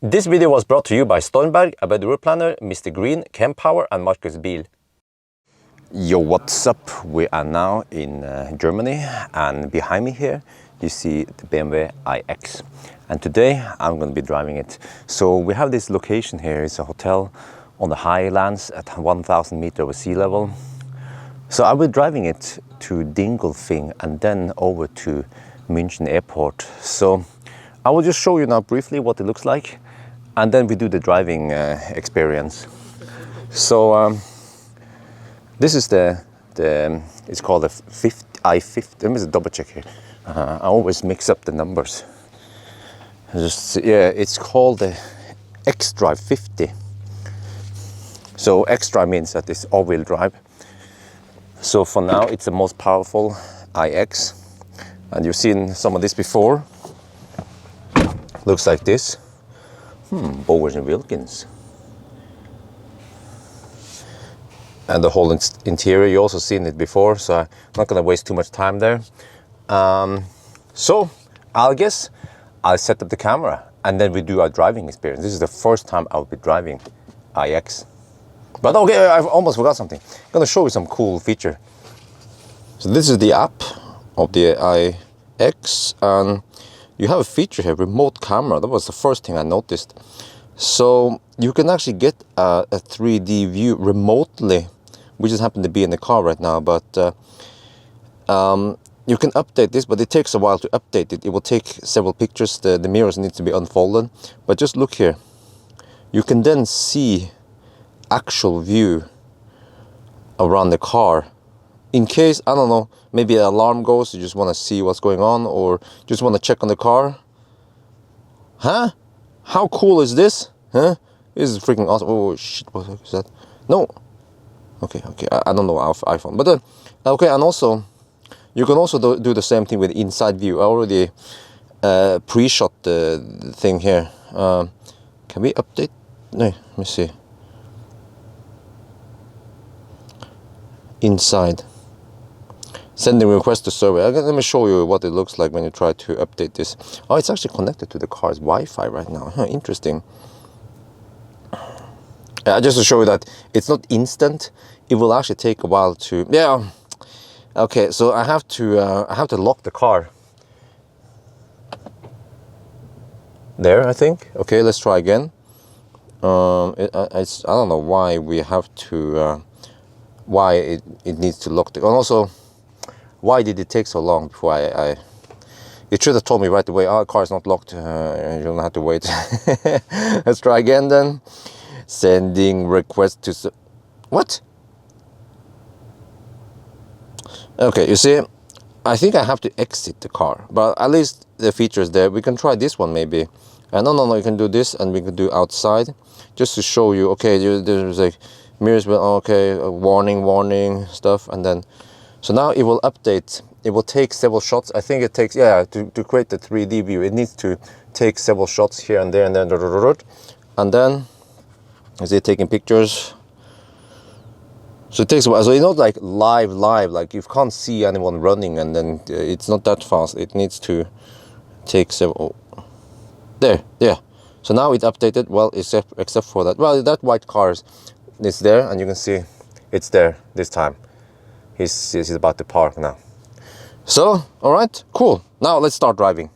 This video was brought to you by Stormberg, a better route planner, MisterGreen, Kempower and Marcus Bil. Yo, what's up? We are now in Germany, and behind me here you see the BMW iX. And today I'm going to be driving it. So we have this location here. It's a hotel on the highlands at 1,000 meters over sea level. So I'll be driving it to Dingelfing and then over to München airport. So I will just show you now briefly what it looks like, and then we do the driving experience. So this is it's called the i50. Let me just double check here. I always mix up the numbers. It's called the X-Drive 50. So X-Drive means that it's all-wheel drive. So for now it's the most powerful iX, and you've seen some of this before. Looks like this. Bowers and Wilkins. And the whole interior, you also seen it before, so I'm not gonna waste too much time there. So I'll set up the camera and then we do our driving experience. This is the first time I'll be driving iX. But okay, I almost forgot something. I'm gonna show you some cool feature. So this is the app of the iX, and you have a feature here, remote camera. That was the first thing I noticed. So you can actually get a 3D view remotely. We just happen to be in the car right now, but you can update this, but it takes a while to update it. It will take several pictures. The mirrors need to be unfolded. But just look here. You can then see actual view around the car. In case, I don't know, maybe an alarm goes, you just want to see what's going on, or just want to check on the car. Huh? How cool is this? Huh? This is freaking awesome. Oh shit, what is that? No. Okay, I don't know our iPhone. But okay, and also, you can also do the same thing with inside view. I already pre-shot the thing here. Can we update? No, let me see. Inside. Sending request to server. Let me show you what it looks like when you try to update this. Oh, it's actually connected to the car's Wi-Fi right now. Huh, interesting. Just to show you that it's not instant. It will actually take a while to. Yeah. Okay, so I have to lock the car. There, I think. Okay, let's try again. I don't know why we have to. Why it needs to lock the. And also, why did it take so long before it should have told me right away, oh, the car is not locked, you don't have to wait. Let's try again then. Sending request to, what? Okay, you see, I think I have to exit the car, but at least the feature is there. We can try this one maybe. No, you can do this, and we can do outside, just to show you, okay, there's like mirrors, but okay, warning stuff, and then, so now it will update. It will take several shots. I think it takes, to create the 3D view, it needs to take several shots here and there, and then is it taking pictures? So it takes a while. So it's not like live, like you can't see anyone running, and then it's not that fast. It needs to take several. There. So now it's updated. Well, except for that. Well, that white car is there, and you can see it's there this time. He's about to park now. So, all right, cool. Now let's start driving.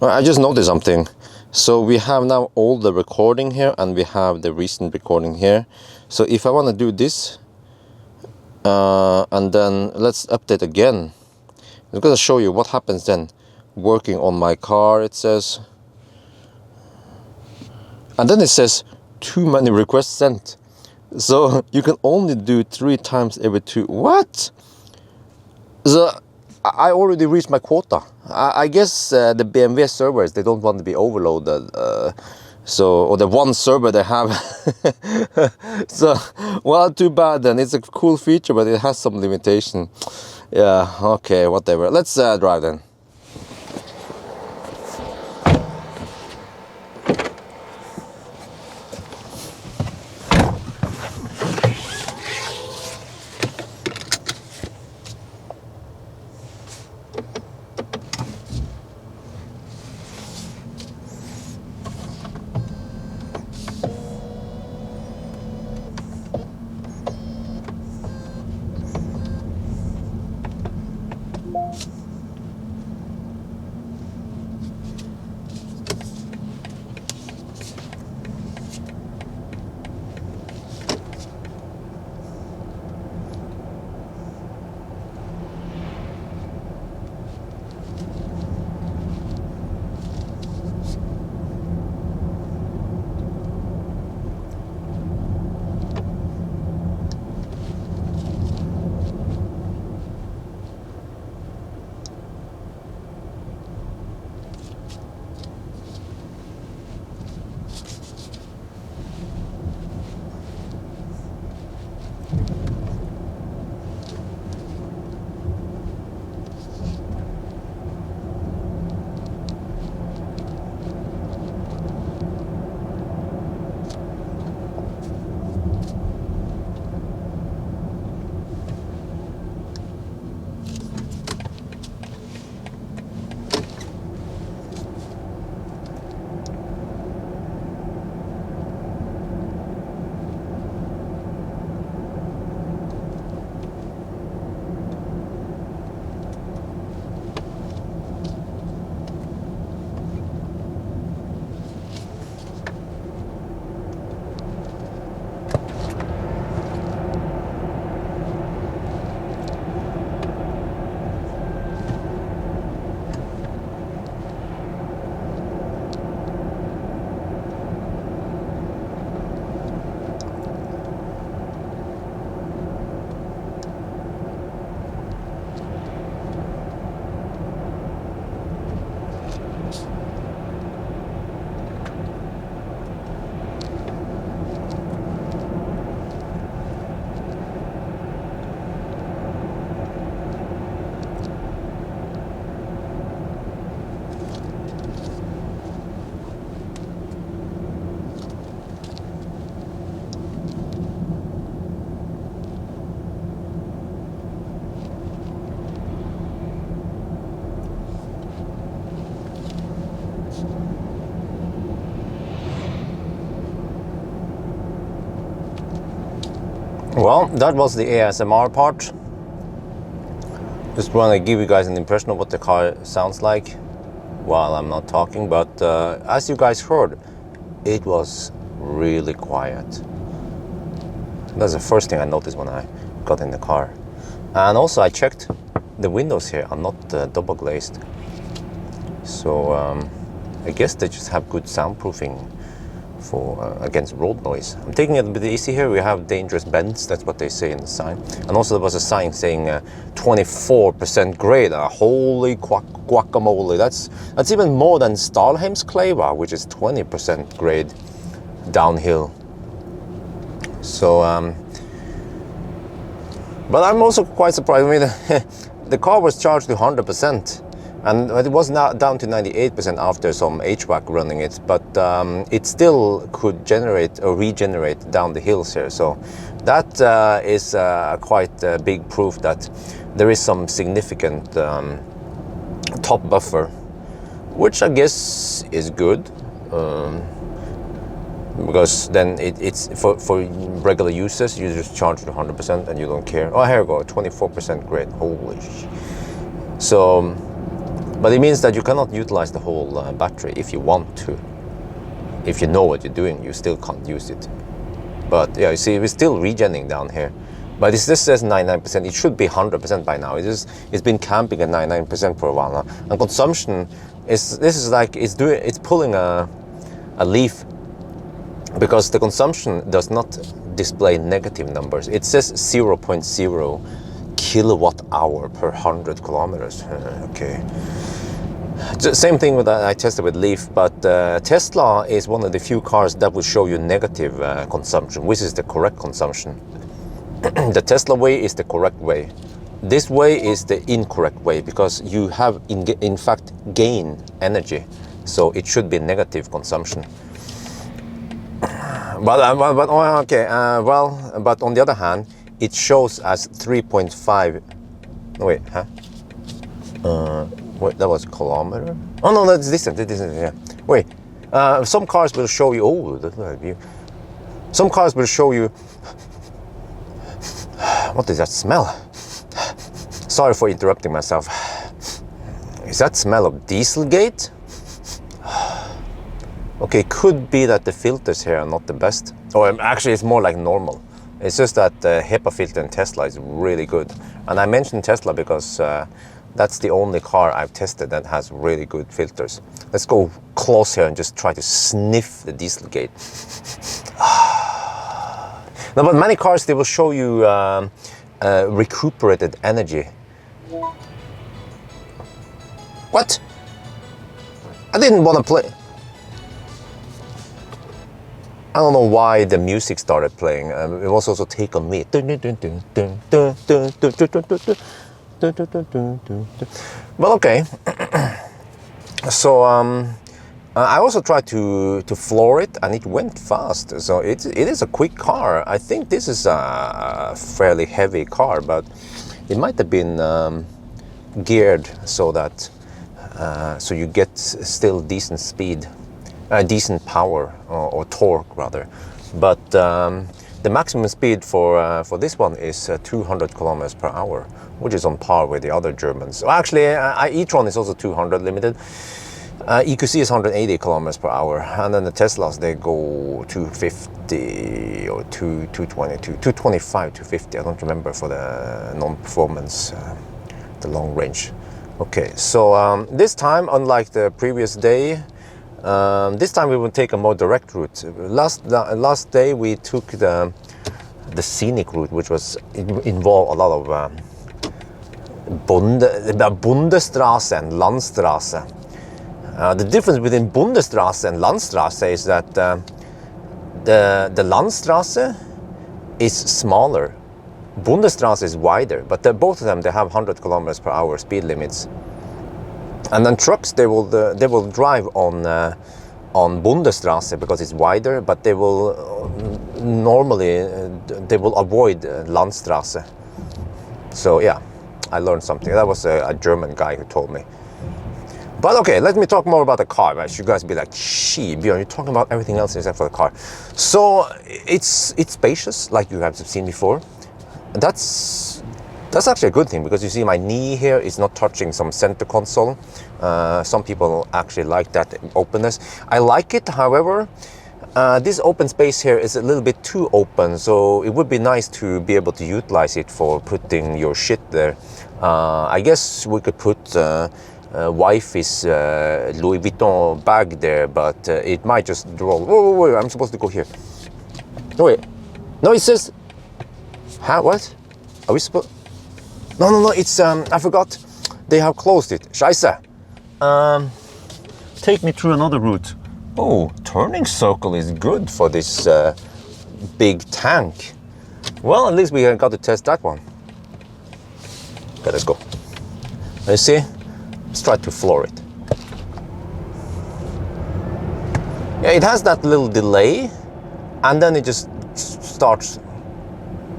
I just noticed something. So we have now all the recording here, and we have the recent recording here. So if I want to do this, and then let's update again. I'm going to show you what happens then. Working on my car, it says. And then it says too many requests sent. So you can only do 3 times every 2. What? So I already reached my quota. I guess the BMW servers, they don't want to be overloaded. Or the one server they have. So, well, too bad then. It's a cool feature, but it has some limitation. Yeah, okay, whatever. Let's drive then. Well, that was the ASMR part. Just want to give you guys an impression of what the car sounds like while I'm not talking, but as you guys heard, it was really quiet. That's the first thing I noticed when I got in the car. And also I checked, the windows here are not double glazed. So I guess they just have good soundproofing for against road noise. I'm taking it a bit easy here. We have dangerous bends, that's what they say in the sign. And also there was a sign saying 24% grade. Holy guacamole, that's even more than Stalheim's Kleva, which is 20% grade downhill. So but I'm also quite surprised. I mean, the car was charged to 100%. And it was now down to 98% after some HVAC running it, but it still could generate or regenerate down the hills here. So that is quite big proof that there is some significant top buffer, which I guess is good. Because then it's for regular users, you just charge it 100% and you don't care. Oh, here we go, 24% grade. Holy shit. So. But it means that you cannot utilize the whole battery if you want to. If you know what you're doing, you still can't use it. But yeah, you see, we're still regenning down here. But this says 99%. It should be 100% by now. It's been camping at 99% for a while now. And consumption it's pulling a leaf, because the consumption does not display negative numbers. It says 0.0 kilowatt hour per 100 kilometers. Okay. Same thing with I tested with Leaf, but Tesla is one of the few cars that will show you negative consumption, which is the correct consumption. The Tesla way is the correct way. This way is the incorrect way, because you have in fact gain energy, so it should be negative consumption. But on the other hand, it shows as 3.5. Wait, huh? Wait, that was kilometer? Oh no, that's distance. Yeah. Wait, some cars will show you. Oh, that's a view. Some cars will show you. What is that smell? Sorry for interrupting myself. Is that smell of Dieselgate? Okay, could be that the filters here are not the best. Or actually, it's more like normal. It's just that the HEPA filter in Tesla is really good. And I mentioned Tesla because that's the only car I've tested that has really good filters. Let's go close here and just try to sniff the Dieselgate. No, but many cars, they will show you recuperated energy. What? I didn't want to play. I don't know why the music started playing. It was also Take On Me. Well, okay. So I also tried to floor it, and it went fast. So it is a quick car. I think this is a fairly heavy car, but it might have been geared so that so you get still decent speed. Decent power or torque rather, but the maximum speed for this one is 200 kilometers per hour, which is on par with the other Germans. Well, actually, e-tron is also 200 limited. EQC is 180 kilometers per hour, and then the Teslas, they go 250 or 220, 225, 250. I don't remember for the non-performance, the long range. Okay, so this time, unlike the previous day. This time we will take a more direct route. Last day we took the scenic route, which was involved a lot of Bundesstraße and Landstraße. The difference between Bundesstraße and Landstraße is that the Landstraße is smaller. Bundesstraße is wider, but both of them, they have 100 kilometers per hour speed limits. And then trucks, they will drive on Bundesstraße because it's wider, but they will normally they will avoid Landstraße. So yeah, I learned something. That was a German guy who told me. But okay, let me talk more about the car. Right? You guys be like, "She, Bjørn, you're talking about everything else except for the car." So it's spacious, like you have seen before. That's actually a good thing, because you see my knee here is not touching some center console. Some people actually like that openness. I like it, however. This open space here is a little bit too open, so it would be nice to be able to utilize it for putting your shit there. I guess we could put wife's Louis Vuitton bag there, but it might just roll. Wait, I'm supposed to go here. No, wait. No, it says... Huh, what? Are we supposed... No, it's... I forgot. They have closed it. Scheisse. Take me through another route. Oh, turning circle is good for this big tank. Well, at least we got to test that one. Okay, let's go. You see? Let's try to floor it. Yeah, it has that little delay, and then it just starts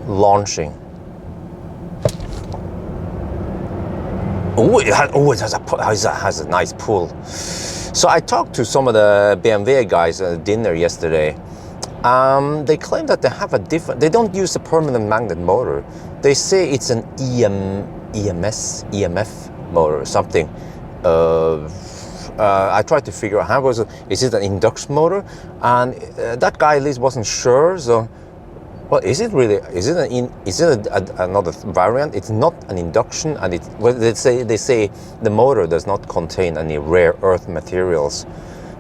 launching. Oh, it has a nice pull. So I talked to some of the BMW guys at dinner yesterday. They claim that they have a different... They don't use a permanent magnet motor. They say it's an EMF motor or something. I tried to figure out how was it. Is it an induction motor? And that guy at least wasn't sure. So, well, is it really? Is it another variant? It's not an induction, and it. Well, they say the motor does not contain any rare earth materials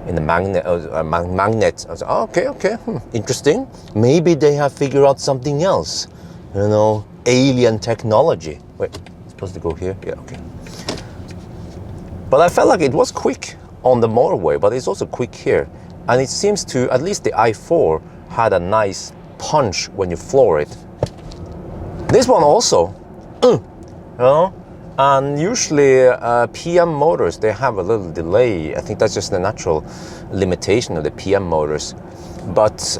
in the magnet. Magnet. I was like, oh, okay, interesting. Maybe they have figured out something else. You know, alien technology. Wait, it's supposed to go here? Yeah, okay. But I felt like it was quick on the motorway, but it's also quick here. And it seems to, at least the i4 had a nice punch when you floor it. This one also, you know, and usually PM motors, they have a little delay. I think that's just the natural limitation of the PM motors. But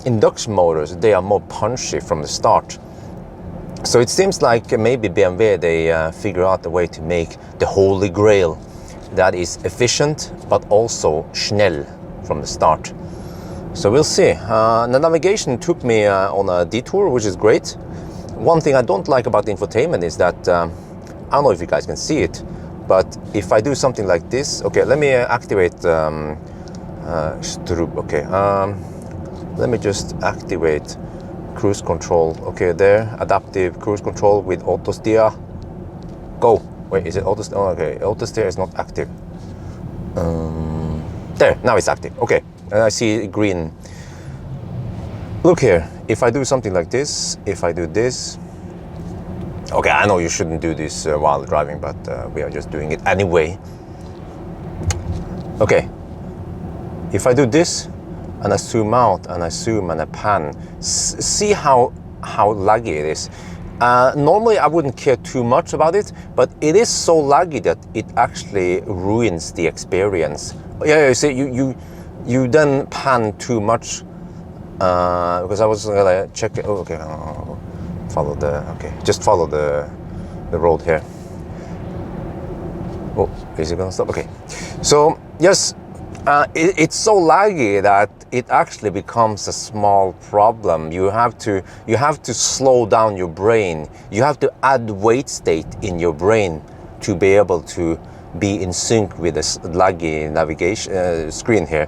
induction motors, they are more punchy from the start. So it seems like maybe BMW, they figure out a way to make the holy grail that is efficient, but also schnell from the start. So we'll see. The navigation took me on a detour, which is great. One thing I don't like about the infotainment is that, I don't know if you guys can see it, but if I do something like this, okay, let me activate okay, let me just activate cruise control. Okay, there, adaptive cruise control with auto steer. Go. Wait, is it auto steer? Oh, okay, auto steer is not active. There, now it's active. Okay, and I see green. Look here, if I do something like this, if I do this. Okay, I know you shouldn't do this while driving, but we are just doing it anyway. Okay, if I do this, and I zoom out, and I zoom and I pan, see how laggy it is. Normally I wouldn't care too much about it, but it is so laggy that it actually ruins the experience. Yeah, you see, you then pan too much, because I was gonna check it. Oh, okay, follow the, okay, just follow the road here. Oh, is it gonna stop? Okay, so yes, it's so laggy that it actually becomes a small problem. You have to slow down your brain. You have to add weight state in your brain to be able to be in sync with this laggy navigation screen here.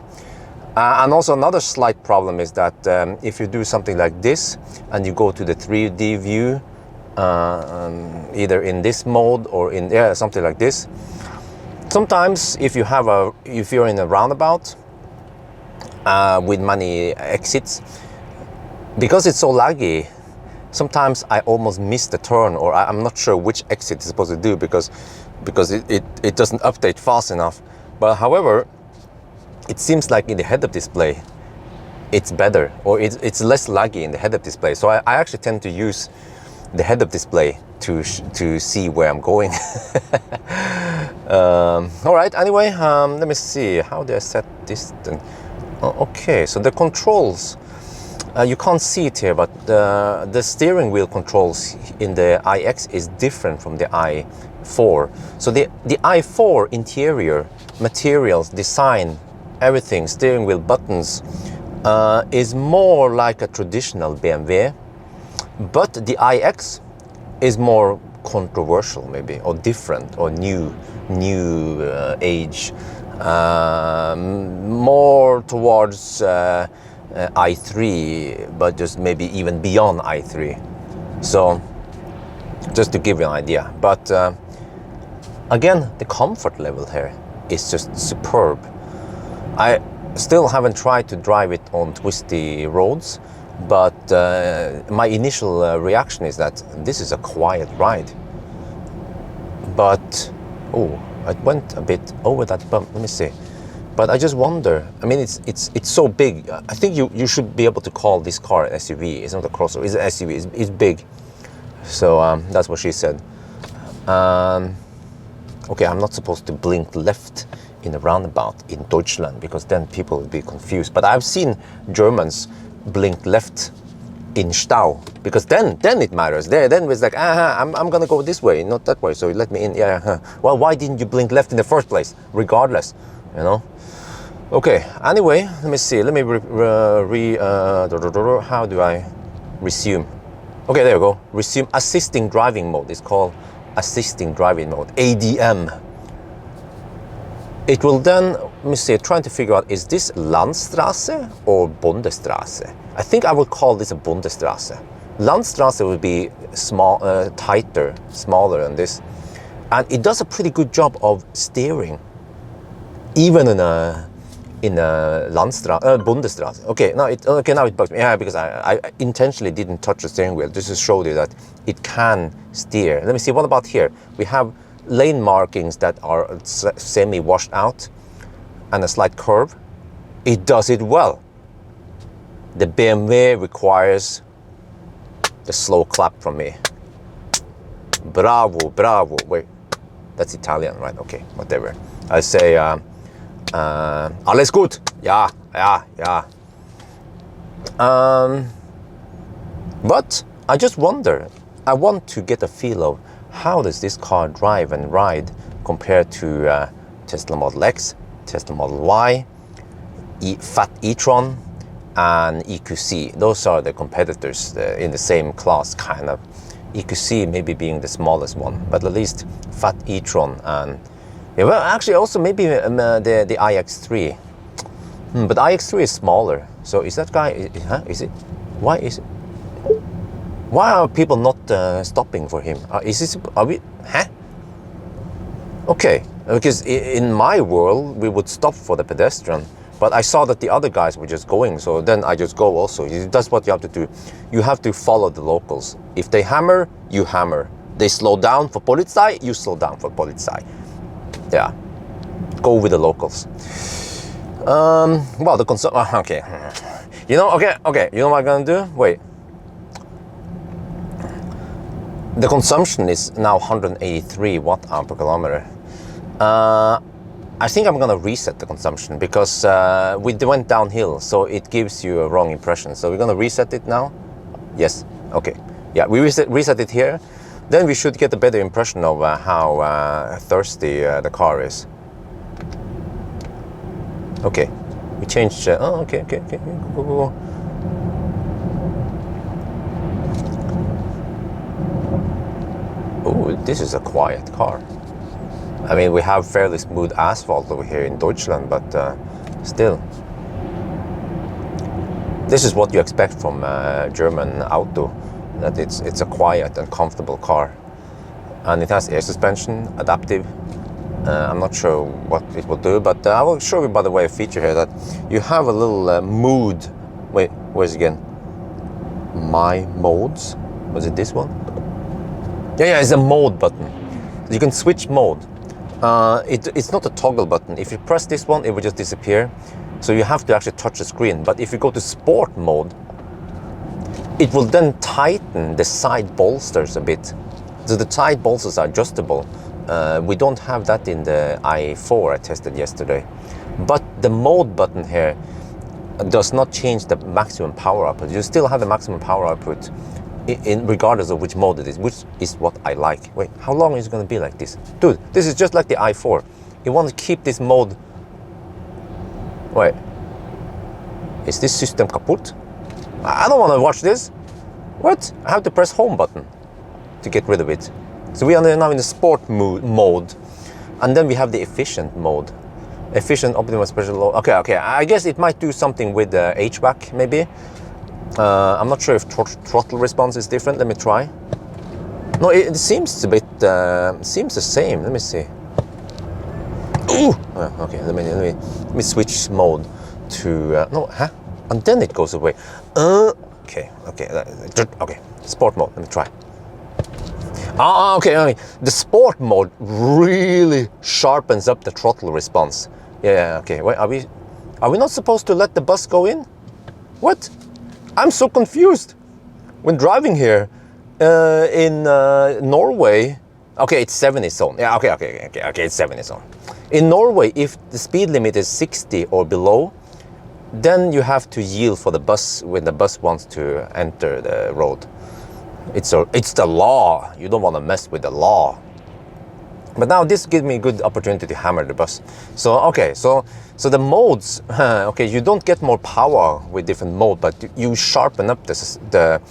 And also another slight problem is that if you do something like this and you go to the 3D view, either in this mode or in something like this, sometimes if you're in a roundabout with many exits, because it's so laggy, sometimes I almost miss the turn, or I'm not sure which exit it's supposed to do because it doesn't update fast enough. But however, it seems like in the head-up display it's better, or it's less laggy in the head-up display. So I actually tend to use the head-up display to see where I'm going. All right, anyway, let me see, how do I set this then? Okay, so the controls, you can't see it here, but the steering wheel controls in the iX is different from the i4. So the i4 interior, materials, design, everything, steering wheel, buttons, is more like a traditional BMW, but the iX is more controversial maybe, or different, or new age, more towards i3, but just maybe even beyond i3. So just to give you an idea. But again, the comfort level here is just superb. I still haven't tried to drive it on twisty roads, but my initial reaction is that this is a quiet ride. But oh, I went a bit over that bump. Let me see. But I just wonder. I mean, it's so big. I think you should be able to call this car an SUV. It's not a crossover. It's an SUV. It's big. So that's what she said. Okay, I'm not supposed to blink left in a roundabout in Deutschland, because then people will be confused. But I've seen Germans blink left in Stau, because then it matters. Then it's like, I'm gonna go this way, not that way, so let me in. Yeah. Well, why didn't you blink left in the first place? Regardless, you know. Okay. Anyway, let me see. Let me how do I resume? Okay, there you go. Resume assisting driving mode. It's called assisting driving mode, ADM. It will then, let me see, trying to figure out, is this Landstrasse or Bundesstrasse? I think I would call this a Bundesstrasse. Landstrasse would be small, tighter, smaller than this. And it does a pretty good job of steering, even in a Bundesstrasse. Okay, now it bugs me. Yeah, because I intentionally didn't touch the steering wheel. This just showed you that it can steer. Let me see, what about here? We have lane markings that are semi-washed out and a slight curve. It does it well. The BMW requires the slow clap from me. Bravo, bravo. Wait, that's Italian, right? Okay, whatever. I say, alles gut. Yeah. But I just wonder, I want to get a feel of how does this car drive and ride compared to Tesla Model X, Tesla Model Y, Fat e-tron, and EQC. Those are the competitors in the same class, kind of. EQC maybe being the smallest one, but at least Fat e-tron and, yeah, well, actually also maybe the iX3. But iX3 is smaller. So is that guy, is it? Why are people not stopping for him? Are we? Okay, because in my world we would stop for the pedestrian, but I saw that the other guys were just going, so then I just go also. That's what you have to do. You have to follow the locals. If they hammer, you hammer. They slow down for Polizei, you slow down for Polizei. Yeah, go with the locals. Well, the okay. You know, okay. You know what I'm gonna do? Wait. The consumption is now 183 watt-hour per kilometer. I think I'm gonna reset the consumption, because we went downhill, so it gives you a wrong impression. So we're gonna reset it now. Yes. Okay. Yeah, we reset it here. Then we should get a better impression of how thirsty the car is. Okay. We changed. Okay. Go. Oh, this is a quiet car. I mean, we have fairly smooth asphalt over here in Deutschland, but still. This is what you expect from German auto, that it's a quiet and comfortable car. And it has air suspension, adaptive. I'm not sure what it will do, but I will show you, by the way, a feature here that you have a little mood. Wait, where's it again? My modes? Was it this one? Yeah, it's a mode button. You can switch mode. It's not a toggle button. If you press this one, it will just disappear. So you have to actually touch the screen. But if you go to sport mode, it will then tighten the side bolsters a bit. So the side bolsters are adjustable. We don't have that in the i4 I tested yesterday. But the mode button here does not change the maximum power output. You still have the maximum power output regardless of which mode it is, which is what I like. Wait, how long is it going to be like this? Dude, this is just like the i4. You want to keep this mode. Wait, is this system kaput? I don't want to watch this. What? I have to press home button to get rid of it. So we are now in the sport mode, and then we have the efficient mode. Efficient, optimal, special load. Okay, I guess it might do something with the HVAC maybe. I'm not sure if throttle response is different. Let me try. No, it seems a bit, seems the same. Let me see. Ooh! Okay, let me switch mode to, no, huh? And then it goes away. Okay, sport mode, let me try. Okay, the sport mode really sharpens up the throttle response. Yeah, okay, wait, are we not supposed to let the bus go in? What? I'm so confused. When driving here in Norway, okay, it's 70 zone. Yeah, okay, it's 70 zone. In Norway, if the speed limit is 60 or below, then you have to yield for the bus when the bus wants to enter the road. It's the law. You don't want to mess with the law. But now this gives me a good opportunity to hammer the bus. So okay, so the modes. Okay, you don't get more power with different mode, but you sharpen up the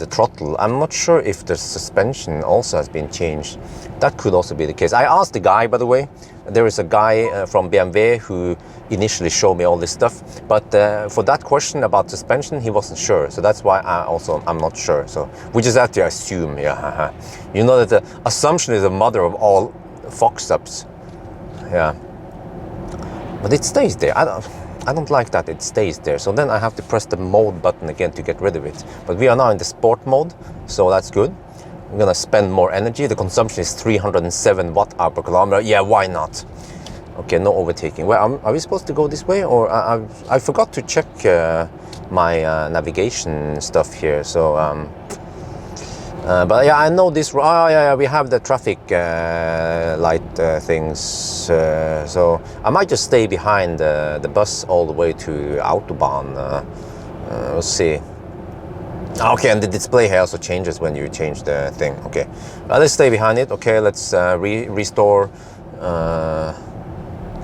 throttle. I'm not sure if the suspension also has been changed. That could also be the case. I asked the guy, by the way. There is a guy from BMW who initially showed me all this stuff, but for that question about suspension, he wasn't sure. So that's why I'm not sure. So we just have to assume. Yeah, you know that the assumption is the mother of all fucks-ups. Yeah, but it stays there. I don't like that it stays there. So then I have to press the mode button again to get rid of it. But we are now in the sport mode, so that's good. I'm gonna spend more energy. The consumption is 307 watt-hour per kilometer. Yeah, why not? Okay, no overtaking. Well, are we supposed to go this way? Or I forgot to check my navigation stuff here. So, but yeah, I know this. Oh yeah, we have the traffic light things. So I might just stay behind the bus all the way to Autobahn. We'll see. Okay, and the display here also changes when you change the thing. Okay, let's stay behind it. Okay, let's restore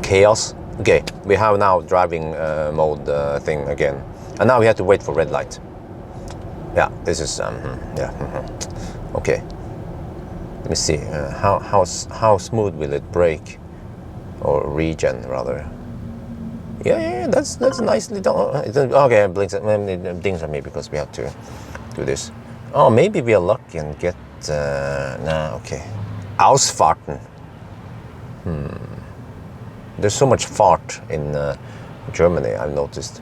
chaos. Okay, we have now driving mode thing again, and now we have to wait for red light. Yeah, this is yeah. Okay, let me see how smooth will it brake or regen rather. Yeah, that's nicely done. Okay, it blinks. It dings at me because we have to do this. Oh, maybe we are lucky and get. Nah, okay. Ausfahrten. There's so much fart in Germany, I've noticed.